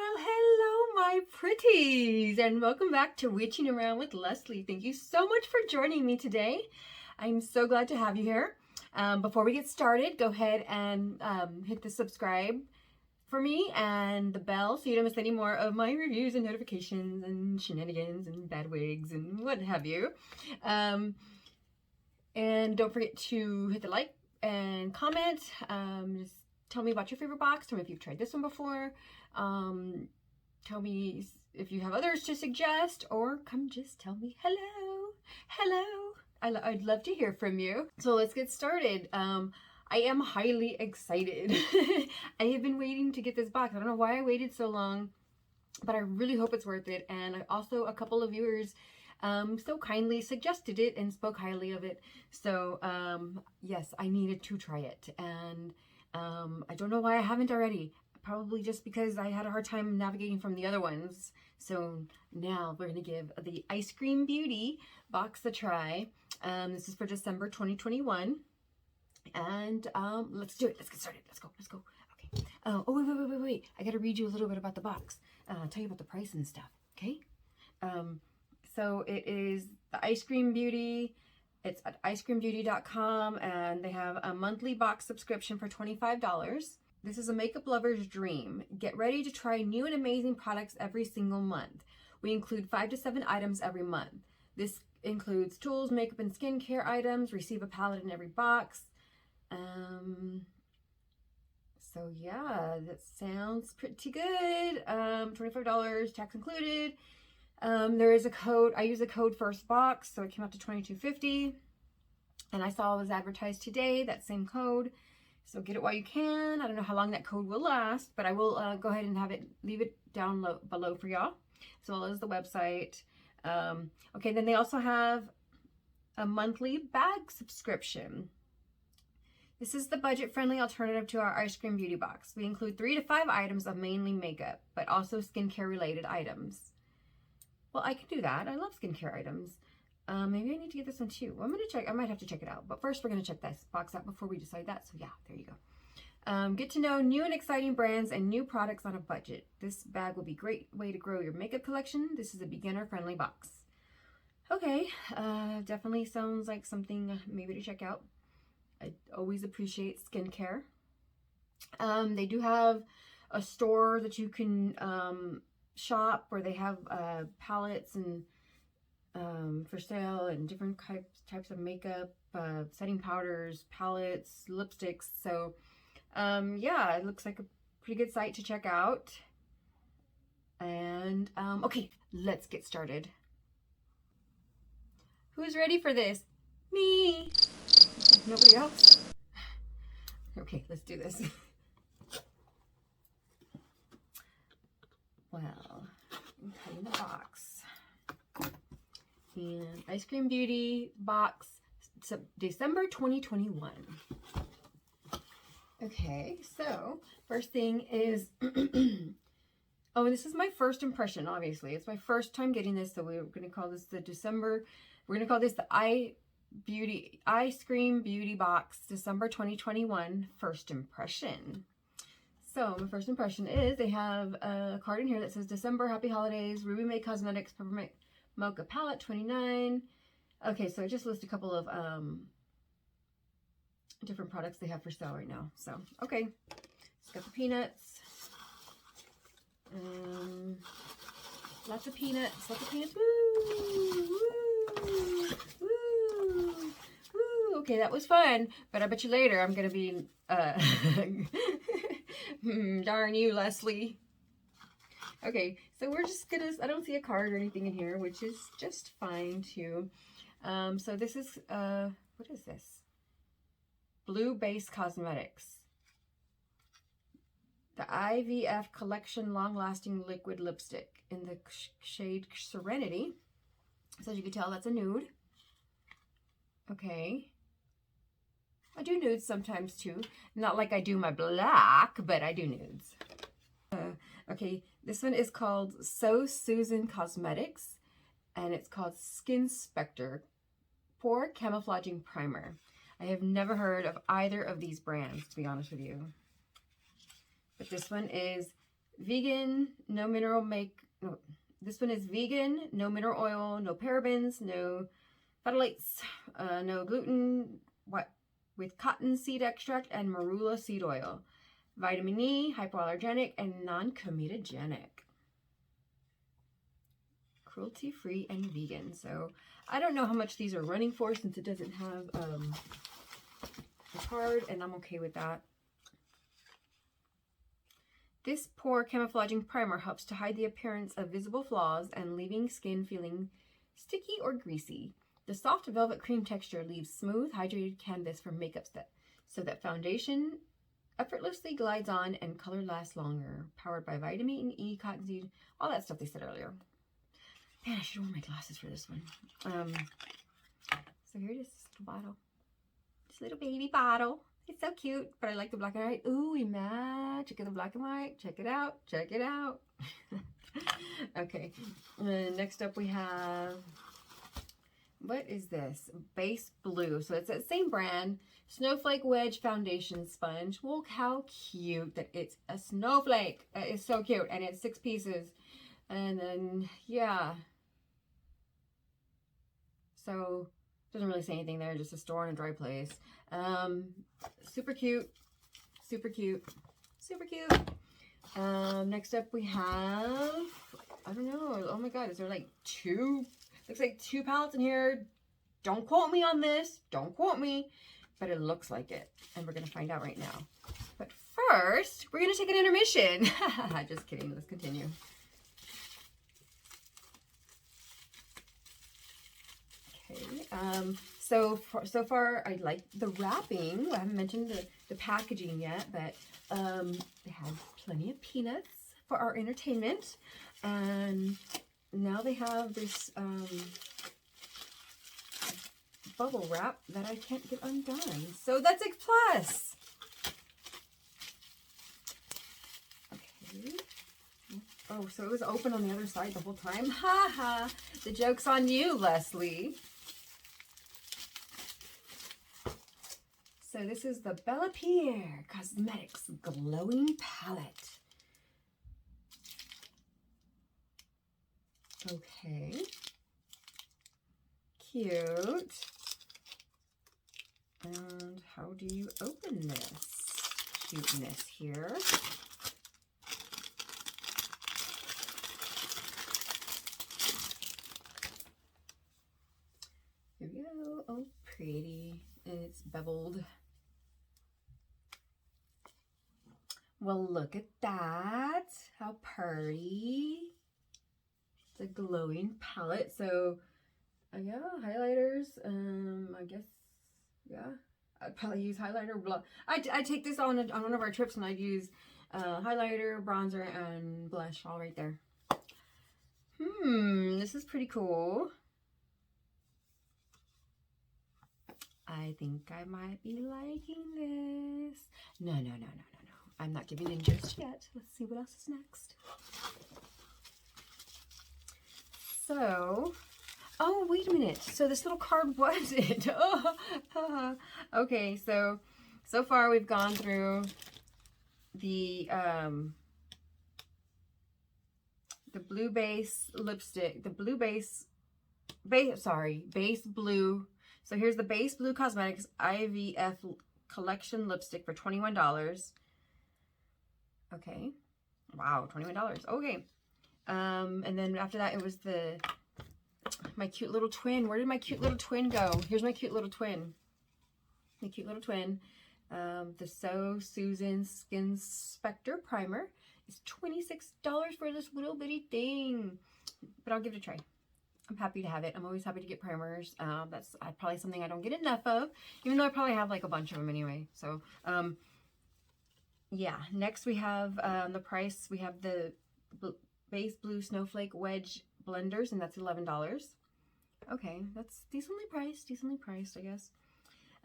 Well, hello, my pretties, and welcome back to Witching Around with Leslie. Thank you so much for joining me today. I'm so glad to have you here. Before we get started, go ahead and hit the subscribe for me and the bell so you don't miss any more of my reviews and notifications and shenanigans and bad wigs and what have you. And don't forget to hit the like and comment. Just tell me about your favorite box. Tell me if you've tried this one before. Tell me if you have others to suggest, or come just tell me hello. I'd love to hear from you. So let's get started. I am highly excited. I have been waiting to get this box. I don't know why I waited so long, but I really hope it's worth it. And also a couple of viewers so kindly suggested it and spoke highly of it. So yes, I needed to try it. And I don't know why I haven't already. Probably just because I had a hard time navigating from the other ones. So now we're going to give the Eyescream Beauty Box a try. This is for December 2021. And let's do it. Let's get started. Let's go. Okay. Oh, wait. I got to read you a little bit about the box. I'll tell you about the price and stuff. Okay. So it is the Eyescream Beauty. It's at eyescreambeauty.com, and they have a monthly box subscription for $25. This is a makeup lover's dream. Get ready to try new and amazing products every single month. We include 5 to 7 items every month. This includes tools, makeup, and skincare items. Receive a palette in every box. So yeah, that sounds pretty good. $25, tax included. There is a code. I use a code Firstbox, so it came out to $22.50. And I saw it was advertised today, that same code. So get it while you can. I don't know how long that code will last, but I will go ahead and leave it down below for y'all, as well as the website. Okay, then they also have a monthly bag subscription. This is the budget-friendly alternative to our Eyescream Beauty Box. We include 3 to 5 items of mainly makeup, but also skincare-related items. Well, I can do that. I love skincare items. Maybe I need to get this one too. Well, I'm going to check. I might have to check it out. But first, we're going to check this box out before we decide that. So yeah, there you go. Get to know new and exciting brands and new products on a budget. This bag will be a great way to grow your makeup collection. This is a beginner-friendly box. Okay, definitely sounds like something maybe to check out. I always appreciate skincare. They do have a store that you can shop where they have palettes and for sale, and different types of makeup, setting powders, palettes, lipsticks. So yeah, it looks like a pretty good site to check out. And okay, let's get started. Who's ready for this? Me. Nobody else? Okay, let's do this. Well, I'm cutting the box. And Eyescream Beauty Box, December 2021. Okay, so first thing is, oh, and this is my first impression, obviously. It's my first time getting this, so we're going to call this the we're going to call this the Eyescream Beauty Box, December 2021 first impression. So my first impression is they have a card in here that says December, Happy Holidays, Ruby May Cosmetics, Peppermint Mocha Palette, $29. Okay, so I just list a couple of different products they have for sale right now. So, okay. It's got the peanuts. Lots of peanuts. Woo! Okay, that was fun. But I bet you later I'm going to be, darn you, Leslie. Okay, so we're just gonna, I don't see a card or anything in here, which is just fine too. So this is, what is this? Blue Base Cosmetics. The IVF Collection Long Lasting Liquid Lipstick in the shade Serenity. So as you can tell, that's a nude. Okay. I do nudes sometimes too. Not like I do my black, but I do nudes. Okay, this one is called SoSusan Cosmetics, and it's called Skin Spectre Pore Camouflaging Primer. I have never heard of either of these brands, to be honest with you. But this one is vegan, no mineral no, this one is vegan, no mineral oil, no parabens, no phthalates, no gluten, with cottonseed extract and marula seed oil. Vitamin E, hypoallergenic, and non-comedogenic. Cruelty-free and vegan. So I don't know how much these are running for since it doesn't have a card, and I'm okay with that. This pore camouflaging primer helps to hide the appearance of visible flaws and leaving skin feeling sticky or greasy. The soft velvet cream texture leaves smooth, hydrated canvas for makeup so that foundation effortlessly glides on and color lasts longer. Powered by vitamin E, cottonseed, all that stuff they said earlier. Man, I should wear my glasses for this one. So here it is, this little bottle. This little baby bottle. It's so cute, but I like the black and white. Ooh, we match. Check out the black and white. Check it out. Check it out. Okay. Next up we have, what is this? Base Blue. So it's that same brand. Snowflake Wedge Foundation Sponge. Look how cute that it's a snowflake. It's so cute. And it's 6 pieces. And then, yeah. So, doesn't really say anything there. Just a store in a dry place. Super cute. Super cute. Super cute. Next up we have, I don't know. Oh my god, is there like 2? Looks like 2 palettes in here. Don't quote me on this. Don't quote me. But it looks like it. And we're going to find out right now. But first, we're going to take an intermission. Just kidding. Let's continue. Okay. So far, I like the wrapping. I haven't mentioned the packaging yet, but they have plenty of peanuts for our entertainment. And now they have this bubble wrap that I can't get undone. So that's a plus. Okay. Oh, so it was open on the other side the whole time. Ha ha. The joke's on you, Leslie. So this is the Bella Pierre Cosmetics Glowing Palette. Okay. Cute. And how do you open this cuteness here? Here we go. Oh, pretty. And it's beveled. Well, look at that. How pretty. It's a glowing palette. So, yeah, highlighters. I guess, yeah. I'd probably use highlighter. I take this on one of our trips, and I'd use highlighter, bronzer, and blush all right there. This is pretty cool. I think I might be liking this. No. I'm not giving in just yet. Let's see what else is next. So, oh, wait a minute. So this little card was it? Oh, okay, so far we've gone through the blue base lipstick, the blue base blue. So here's the Base Blue Cosmetics IVF Collection Lipstick for $21. Okay. Wow, $21. Okay. And then after that, it was my cute little twin. Where did my cute little twin go? Here's my cute little twin. My cute little twin. The SoSusan Skin Spectre Primer is $26 for this little bitty thing. But I'll give it a try. I'm happy to have it. I'm always happy to get primers. That's probably something I don't get enough of, even though I probably have like a bunch of them anyway. So, yeah. Next we have the price. We have the Base Blue Snowflake Wedge blenders, and that's $11. Okay, that's decently priced, I guess.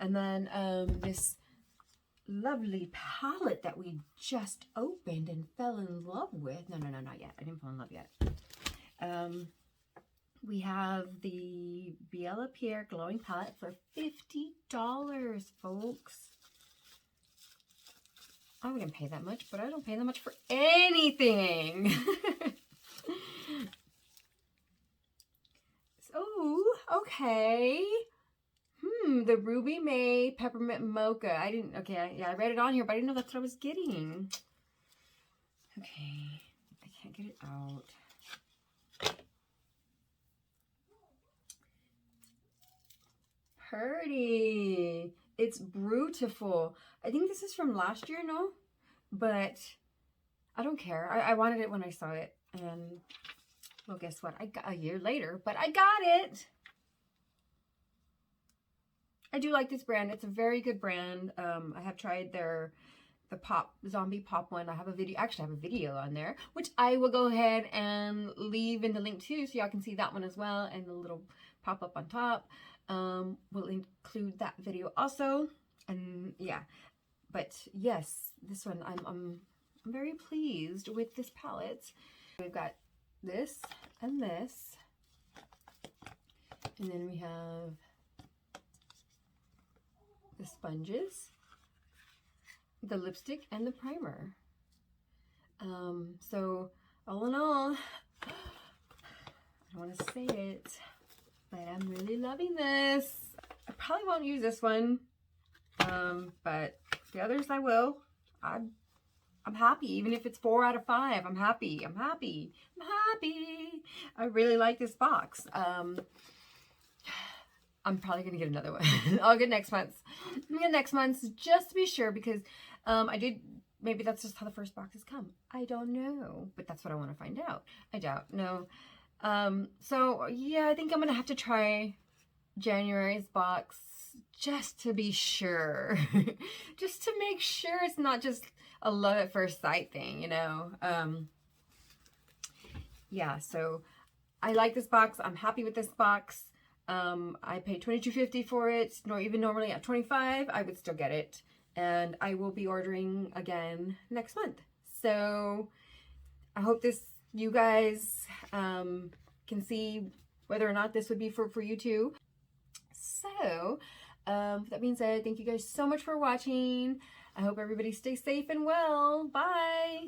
And then this lovely palette that we just opened and fell in love with. No, not yet. I didn't fall in love yet. We have the Bella Pierre Glowing Palette for $50, folks. I wouldn't pay that much, but I don't pay that much for anything. Oh, okay. The Ruby May Peppermint Mocha. I didn't, okay, yeah, I read it on here, but I didn't know that's what I was getting. Okay, I can't get it out. Pretty. It's beautiful. I think this is from last year, no? But I don't care. I wanted it when I saw it. And, well, guess what? I got a year later, but I got it. I do like this brand. It's a very good brand. I have tried the zombie pop one. I have a video, actually I have a video on there, which I will go ahead and leave in the link too, so y'all can see that one as well, and the little pop up on top. We'll include that video also. And yeah, but yes, this one, I'm very pleased with this palette. We've got this and this, and then we have the sponges, the lipstick, and the primer. So all in all, I don't want to say it, but I'm really loving this. I probably won't use this one, but the others I will. I'm happy, even if it's 4 out of 5. I'm happy. I'm happy. I'm happy. I really like this box. I'm probably going to get another one. I'll get next month's. I'm get next month's just to be sure, because maybe that's just how the first boxes come. I don't know, but that's what I want to find out. I doubt. No. So yeah, I think I'm going to have to try January's box just to be sure. Just to make sure it's not just a love at first sight thing, you know. Yeah, so I like this box. I'm happy with this box. I paid $22.50 for it, nor even normally at $25, I would still get it. And I will be ordering again next month. So I hope you guys can see whether or not this would be for you too. So with that being said, thank you guys so much for watching. I hope everybody stays safe and well. Bye.